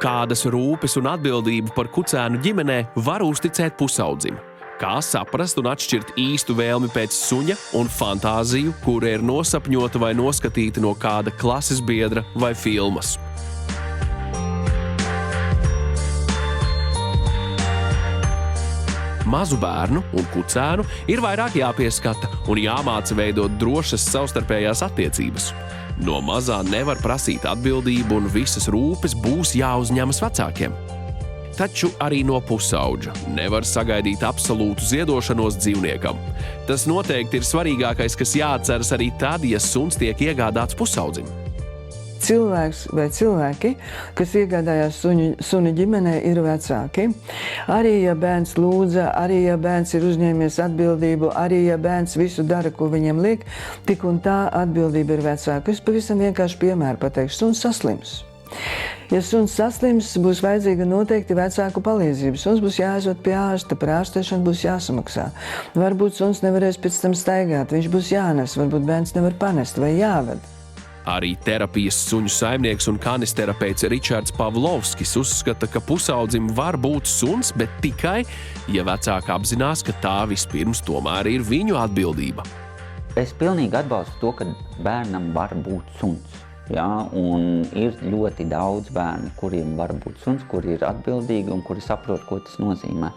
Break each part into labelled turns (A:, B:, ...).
A: Kādas rūpes un atbildību par kucēnu ģimenē var uzticēt pusaudzim? Kā saprast un atšķirt īstu vēlmi pēc suņa un fantāziju, kura ir nosapņota vai noskatīta no kāda klases biedra vai filmas? Mazu bērnu un kucēnu ir vairāk jāpieskata un jāmāca veidot drošas savstarpējās attiecības. No mazā nevar prasīt atbildību un visas rūpes būs jāuzņemas vecākiem. Taču arī no pusauģa nevar sagaidīt absolūtu ziedošanos dzīvniekam. Tas noteikti ir svarīgākais, kas jāatceras arī tad, ja suns tiek iegādāts pusaudzim.
B: Cilvēks vai cilvēki, kas iegādājās suni ģimenē, ir vecāki. Arī ja bērns lūdza, arī ja bērns ir uzņēmies atbildību, arī ja bērns visu dara, ko viņam liek, tik un tā atbildība ir vecāka. Es pavisam vienkārši piemēru pateikšu, suns saslims. Ja suns saslims, būs vajadzīga noteikti vecāku palīdzība. Suns būs jāaizved pie ārsta, par ārstēšanu būs jāsamaksā. Varbūt suns nevarēs pēc tam staigāt, viņš būs jānes, varbūt bērns nevar panest vai jāved.
A: Arī terapijas suņu saimnieks un kanisterapeits Ričards Pavlovskis uzskata, ka pusaudzim var būt suns, bet tikai, ja vecāki apzinās, ka tā vispirms tomēr ir viņu atbildība.
C: Es pilnīgi atbalstu to, ka bērnam var būt suns. Ja, un ir ļoti daudz bērnu, kuriem var būt suns, kuri ir atbildīgi un kuri saprot, ko tas nozīmē.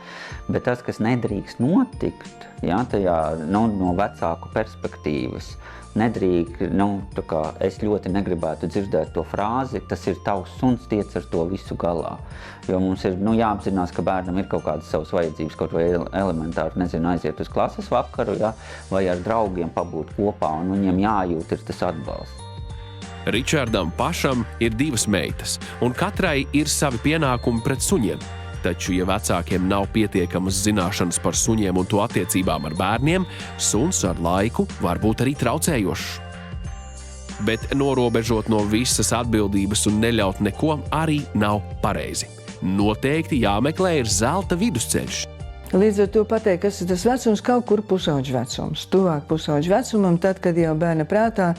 C: Bet tas, kas nedrīkst notikt, ja, tajā no vecāku perspektīvas, es ļoti negribētu dzirdēt to frāzi, tas ir tavs suns, tiec ar to visu galā. Jo mums ir jāapzinās, ka bērnam ir kaut kādas savas vajadzības, kaut vai elementāri, aiziet uz klases vakaru, ja, vai ar draugiem pabūt kopā, un viņiem jājūt ir tas atbalsts.
A: Ričardam pašam ir 2 meitas, un katrai ir savi pienākumi pret suņiem. Taču, ja vecākiem nav pietiekamas zināšanas par suņiem un to attiecībām ar bērniem, suns ar laiku var būt arī traucējošs. Bet norobežot no visas atbildības un neļaut neko arī nav pareizi. Noteikti jāmeklē ir zelta vidusceļš.
B: Līdz ar to pateikt, kas ir tas vecums, kaut kur pusauģa vecums. Tuvāk pusauģa vecumam, tad, kad jau bērna prātā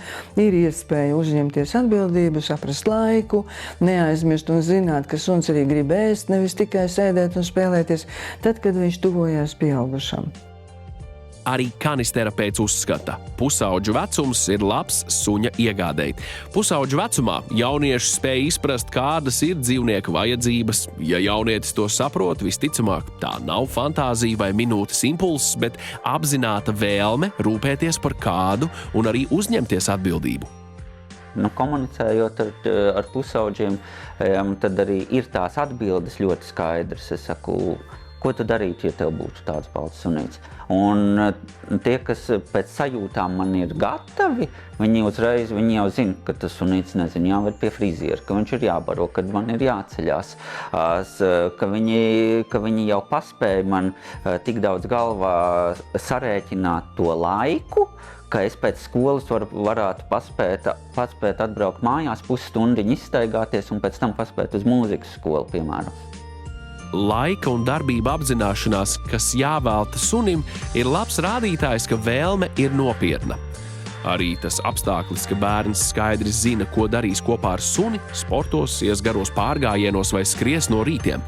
B: ir iespēja uzņemties atbildību, saprast laiku, neaizmirst un zināt, ka suns arī grib ēst, nevis tikai sēdēt un spēlēties, tad, kad viņš tuvojās pieaugušam.
A: Arī kanisterapeits uzskata, pusauģu vecums ir labs suņa iegādei. Pusauģu vecumā jaunieši spēj izprast, kādas ir dzīvnieka vajadzības. Ja jaunietis to saprot, visticamāk, tā nav fantāzija vai minūtes impulss, bet apzināta vēlme rūpēties par kādu un arī uzņemties atbildību.
C: Komunicējot ar pusauģiem, tad arī ir tās atbildes ļoti skaidras. Es saku, ko tu darītu, ja tev būtu tāds balts sunīts? Un tie, kas pēc sajūtām man ir gatavi, viņi jau zina, ka tas sunīts jāved pie friziera, ka viņš ir jābaro, kad man ir jāceļās, ka viņi jau paspēja man tik daudz galvā sarēķināt to laiku, ka es pēc skolas varētu paspēt atbraukt mājās, pusstundiņu izstaigāties un pēc tam paspēt uz mūzikas skolu, piemēram.
A: Laika un darbība apzināšanās, kas jāvelta sunim, ir labs rādītājs, ka vēlme ir nopietna. Arī tas apstākļis, ka bērns skaidri zina, ko darīs kopā ar suni, sportos, ies garos pārgājienos vai skries no rītiem.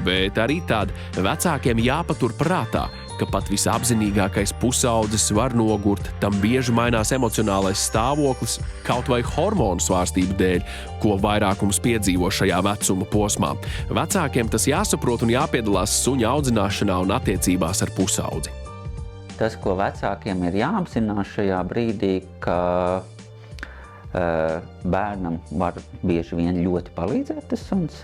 A: Bet arī tad vecākiem jāpatur prātā, ka pat visapzinīgākais pusaudzis var nogurt, tam bieži mainās emocionālais stāvoklis, kaut vai hormonu svārstību dēļ, ko vairākums piedzīvo šajā vecuma posmā. Vecākiem tas jāsaprot un jāpiedalās suņa audzināšanā un attiecībās ar pusaudzi.
C: Tas, ko vecākiem ir jāapzinās šajā brīdī, ka bērnam var bieži vien ļoti palīdzēt tas suns,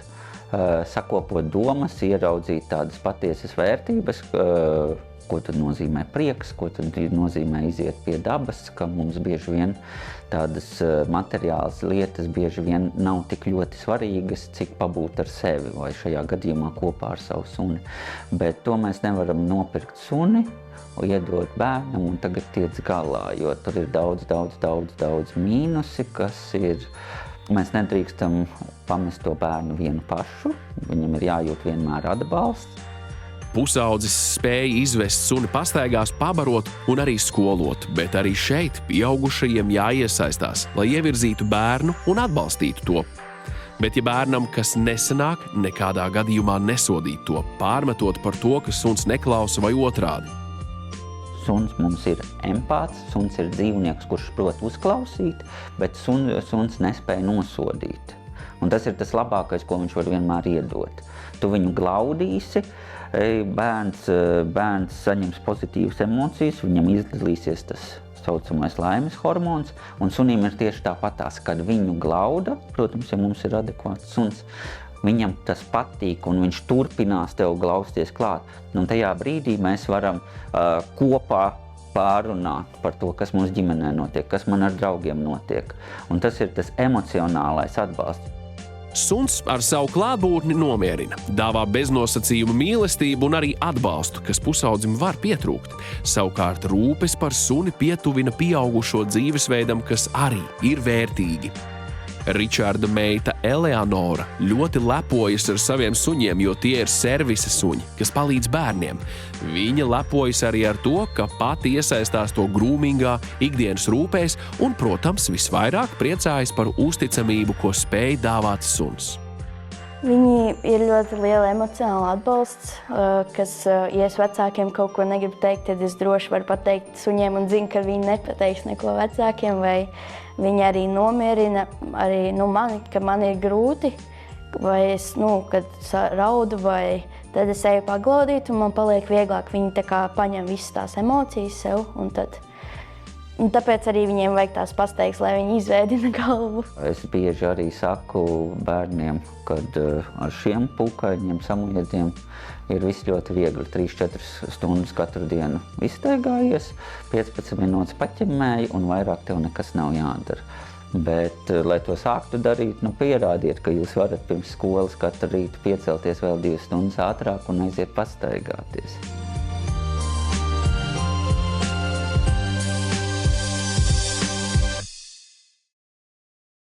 C: sakopot domas, ieraudzīt tādas patiesas vērtības, ko tad nozīmē prieks, ko tad nozīmē iziet pie dabas, ka mums bieži vien tādas materiālas lietas bieži vien nav tik ļoti svarīgas, cik pabūt ar sevi vai šajā gadījumā kopā ar savu suni. Bet to mēs nevaram nopirkt suni, iedot bērnam un tagad tiec galā, jo tur ir daudz mīnusi, kas ir. Mēs nedrīkstam pamest to bērnu vienu pašu, viņam ir jājūt vienmēr atbalsts.
A: Pusaudzis spēja izvest suni pastaigās, pabarot un arī skolot, bet arī šeit pieaugušajiem jāiesaistās, lai ievirzītu bērnu un atbalstītu to. Bet, ja bērnam kas nesanāk, nekādā gadījumā nesodīt to, pārmetot par to, ka suns neklausa vai otrādi.
C: Suns mums ir empāts, suns ir dzīvnieks, kurš prot uzklausīt, bet suns nespēja nosodīt. Un tas ir tas labākais, ko viņš var vienmēr iedot. Tu viņu glaudīsi, bērns saņems pozitīvas emocijas, viņam izdalīsies tas saucamais laimes hormons, un sunim ir tieši tāpatās, kad viņu glauda, protams, ja mums ir adekvāts suns, viņam tas patīk un viņš turpinās tev glausties klāt. Un tajā brīdī mēs varam kopā pārunāt par to, kas mums ģimenē notiek, kas man ar draugiem notiek. Un tas ir tas emocionālais atbalsts.
A: Suns ar savu klātbūtni nomierina, dāvā beznosacījumu mīlestību un arī atbalstu, kas pusaudzim var pietrūkt. Savukārt rūpes par suni pietuvina pieaugušo dzīvesveidam, kas arī ir vērtīgi. Ričarda meita Eleanora ļoti lepojas ar saviem suņiem, jo tie ir servisa suņi, kas palīdz bērniem. Viņa lepojas arī ar to, ka pati iesaistās to grūmingā ikdienas rūpēs un, protams, visvairāk priecājas par uzticamību, ko spēj dāvāt suns.
D: Viņi ir ļoti liela emocionāla atbalsts, kas, ja es vecākiem kaut ko negribu teikt, tad es droši varu pateikt suņiem un zinu, ka viņi nepateiks neko vecākiem, vai viņi arī nomierina arī mani, ka man ir grūti, vai es, kad raudu, vai tad es eju paglaudīt un man paliek vieglāk. Viņi tā kā paņem visas tās emocijas sev, un tāpēc arī viņiem vajag tās pasteigas, lai viņi izvēdina galvu.
C: Es bieži arī saku bērniem, kad ar šiem pūkaļiem, samuļiediem ir viss ļoti viegli. 3-4 stundas katru dienu izstaigājies, 15 minūtes paķemmēji un vairāk tev nekas nav jādara. Bet, lai to sāktu darīt, pierādiet, ka jūs varat pirms skolas katru rītu piecelties vēl 2 stundas ātrāk un aiziet pastaigāties.